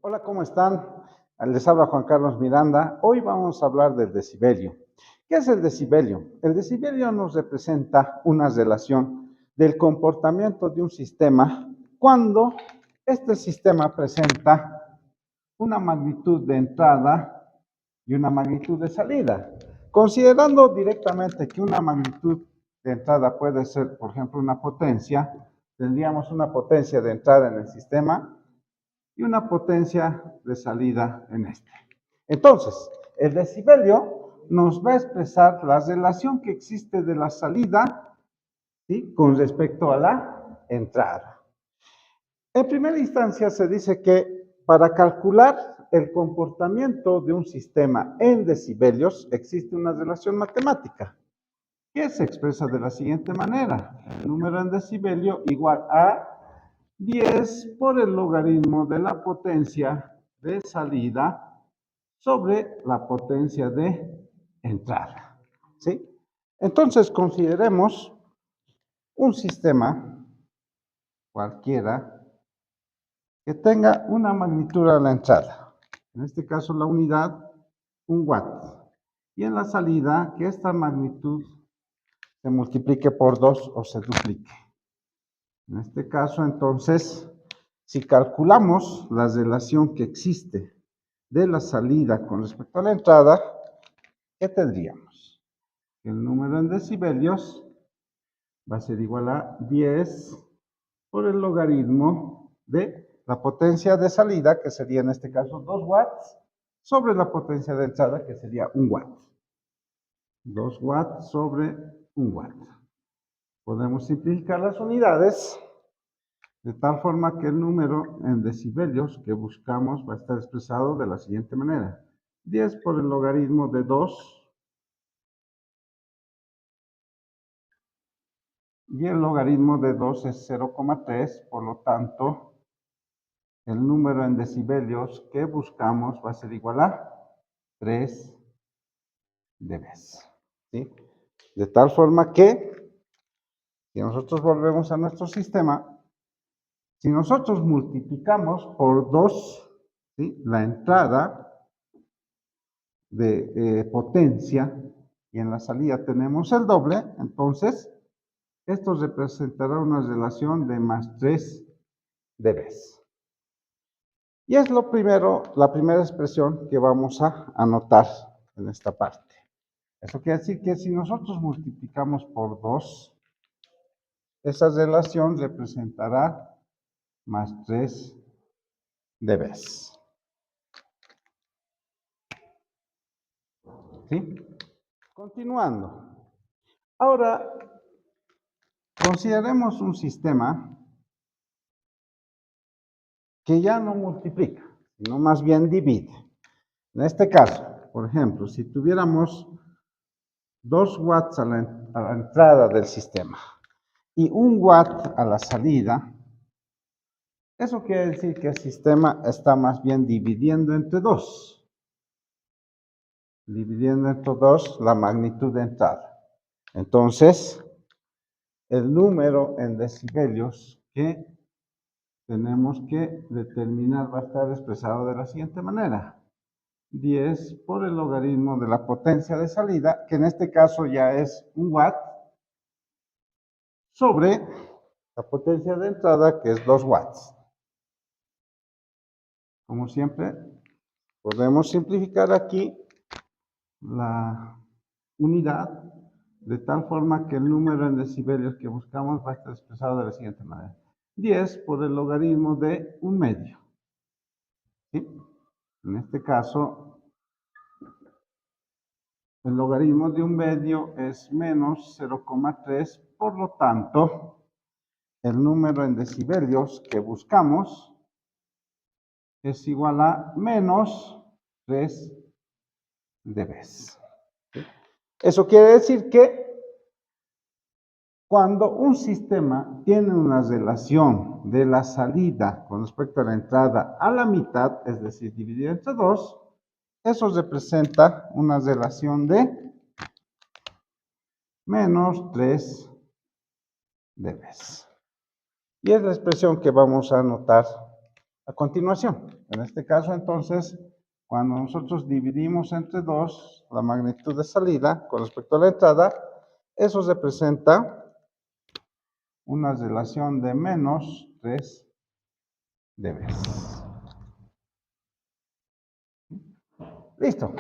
Hola, ¿cómo están? Les habla Juan Carlos Miranda. Hoy vamos a hablar del decibelio. ¿Qué es el decibelio? El decibelio nos representa una relación del comportamiento de un sistema cuando este sistema presenta una magnitud de entrada y una magnitud de salida. Considerando directamente que una magnitud de entrada puede ser, por ejemplo, una potencia, tendríamos una potencia de entrada en el sistema y una potencia de salida en este. Entonces, el decibelio nos va a expresar la relación que existe de la salida, ¿sí?, con respecto a la entrada. En primera instancia se dice que para calcular el comportamiento de un sistema en decibelios existe una relación matemática que se expresa de la siguiente manera: el número en decibelio igual a 10 por el logaritmo de la potencia de salida sobre la potencia de entrada, ¿sí? Entonces, consideremos un sistema cualquiera que tenga una magnitud a la entrada, en este caso la unidad, 1 watt, y en la salida que esta magnitud se multiplique por 2 o se duplique. En este caso, entonces, si calculamos la relación que existe de la salida con respecto a la entrada, ¿qué tendríamos? El número en decibelios va a ser igual a 10 por el logaritmo de la potencia de salida, que sería en este caso 2 watts, sobre la potencia de entrada, que sería 1 watt. 2 watts sobre 1 watt. Podemos simplificar las unidades de tal forma que el número en decibelios que buscamos va a estar expresado de la siguiente manera: 10 por el logaritmo de 2 y el logaritmo de 2 es 0,3, por lo tanto, el número en decibelios que buscamos va a ser igual a 3 dB. ¿Sí? De tal forma que, si nosotros volvemos a nuestro sistema, si nosotros multiplicamos por 2, ¿sí?, la entrada de potencia y en la salida tenemos el doble, entonces esto representará una relación de más 3 dB. Y es lo primero, la primera expresión que vamos a anotar en esta parte. Eso quiere decir que si nosotros multiplicamos por 2, esa relación representará más 3 dB. ¿Sí? Continuando. Ahora, consideremos un sistema que ya no multiplica, sino más bien divide. En este caso, por ejemplo, si tuviéramos 2 watts a la entrada del sistema y 1 watt a la salida, eso quiere decir que el sistema está más bien dividiendo entre 2. Dividiendo entre 2 la magnitud de entrada. Entonces, el número en decibelios que tenemos que determinar va a estar expresado de la siguiente manera: 10 por el logaritmo de la potencia de salida, que en este caso ya es 1 watt, sobre la potencia de entrada, que es 2 watts. Como siempre, podemos simplificar aquí la unidad de tal forma que el número en decibelios que buscamos va a estar expresado de la siguiente manera: 10 por el logaritmo de 1 medio. ¿Sí? En este caso, el logaritmo de 1 medio es menos 0,3, por lo tanto, el número en decibelios que buscamos es igual a menos 3 dB. Eso quiere decir que cuando un sistema tiene una relación de la salida con respecto a la entrada a la mitad, es decir, dividido entre 2, eso representa una relación de menos 3 dB. Y es la expresión que vamos a anotar a continuación. En este caso, entonces, cuando nosotros dividimos entre 2 la magnitud de salida con respecto a la entrada, eso representa una relación de menos 3 dB. Listo.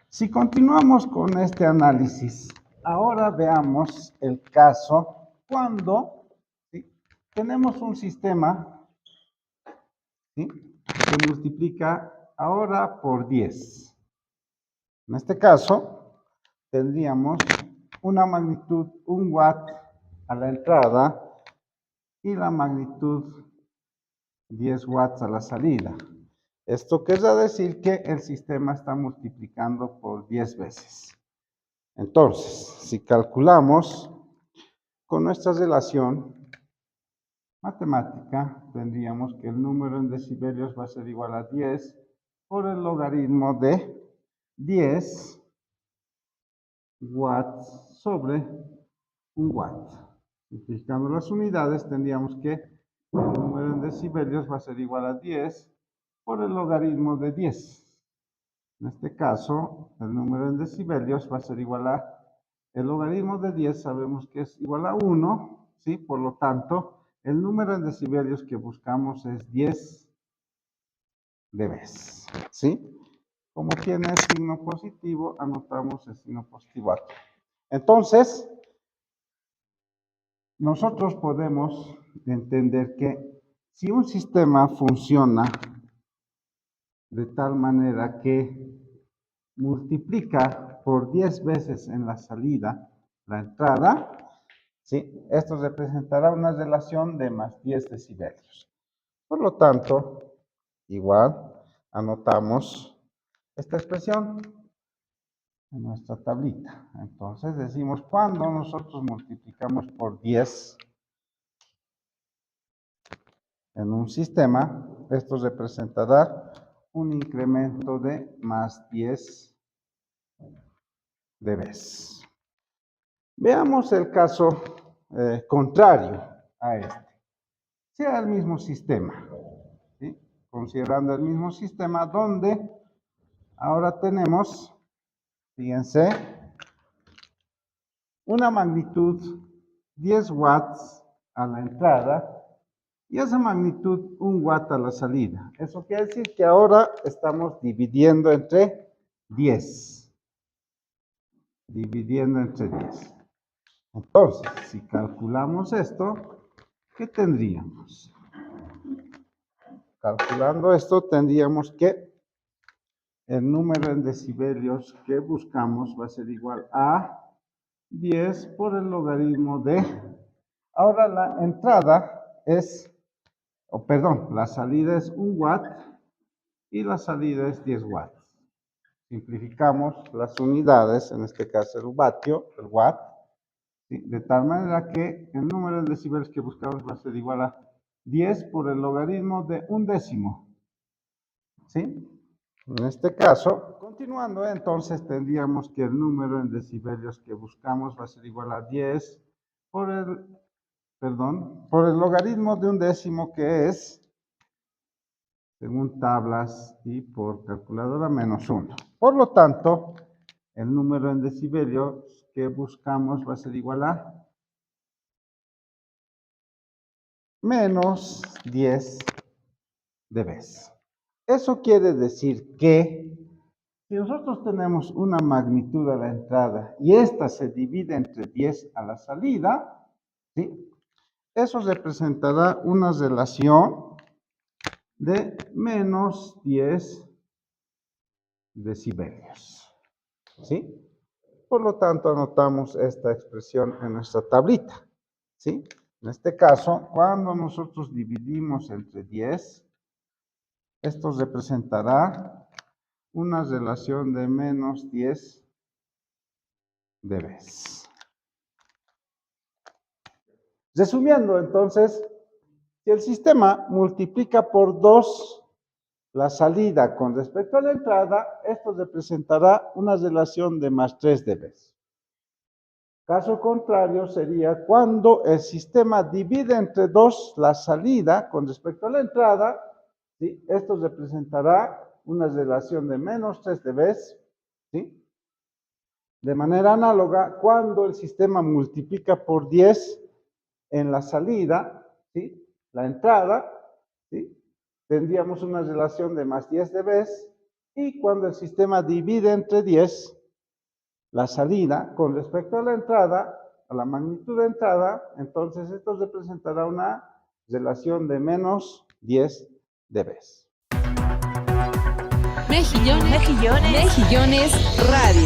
Si continuamos con este análisis, ahora veamos el caso cuando, ¿sí?, tenemos un sistema, ¿sí?, que multiplica ahora por 10. En este caso, tendríamos una magnitud 1 watt a la entrada y la magnitud 10 watts a la salida. Esto querrá decir que el sistema está multiplicando por 10 veces. Entonces, si calculamos con nuestra relación matemática, tendríamos que el número en decibelios va a ser igual a 10 por el logaritmo de 10 watts sobre 1 watt. Simplificando las unidades, tendríamos que el número en decibelios va a ser igual a 10 por el logaritmo de 10. En este caso, el número en decibelios va a ser igual a, el logaritmo de 10 sabemos que es igual a 1, ¿sí? Por lo tanto, el número en decibelios que buscamos es 10 dB, ¿sí? Como tiene signo positivo, anotamos el signo positivo aquí. Entonces, nosotros podemos entender que si un sistema funciona de tal manera que multiplica por 10 veces en la salida la entrada, ¿sí?, esto representará una relación de más 10 decibelios. Por lo tanto, igual anotamos esta expresión en nuestra tablita. Entonces decimos, cuando nosotros multiplicamos por 10 en un sistema, esto representará un incremento de más 10 dB. Veamos el caso contrario a este. Sea el mismo sistema, ¿sí?, considerando el mismo sistema donde ahora tenemos, fíjense, una magnitud 10 watts a la entrada y esa magnitud 1 watt a la salida. Eso quiere decir que ahora estamos dividiendo entre 10. Dividiendo entre 10. Entonces, si calculamos esto, ¿qué tendríamos? Calculando esto, tendríamos que el número en decibelios que buscamos va a ser igual a 10 por el logaritmo de... Ahora la entrada es, la salida es 1 watt y la salida es 10 watts. Simplificamos las unidades, en este caso el vatio, el watt, ¿sí?, de tal manera que el número de decibelios que buscamos va a ser igual a 10 por el logaritmo de 1/10, ¿sí? En este caso, continuando, entonces tendríamos que el número en decibelios que buscamos va a ser igual a 10 por el, por el logaritmo de 1/10, que es, según tablas y por calculadora, menos 1. Por lo tanto, el número en decibelios que buscamos va a ser igual a menos 10 dB. Eso quiere decir que si nosotros tenemos una magnitud a la entrada y esta se divide entre 10 a la salida, ¿sí?, eso representará una relación de menos 10 decibelios, ¿sí? Por lo tanto, anotamos esta expresión en nuestra tablita, ¿sí? En este caso, cuando nosotros dividimos entre 10, esto representará una relación de menos 10 dB. Resumiendo, entonces, si el sistema multiplica por 2 la salida con respecto a la entrada, esto representará una relación de más 3 dB. Caso contrario sería cuando el sistema divide entre 2 la salida con respecto a la entrada, ¿sí? Esto representará una relación de menos 3 dB, ¿sí? De manera análoga, cuando el sistema multiplica por 10 en la salida, ¿sí? La entrada, ¿sí? Tendríamos una relación de más 10 dB, y cuando el sistema divide entre 10 la salida con respecto a la entrada, a la magnitud de entrada, entonces esto representará una relación de menos 10 dB. Mejillones Radio.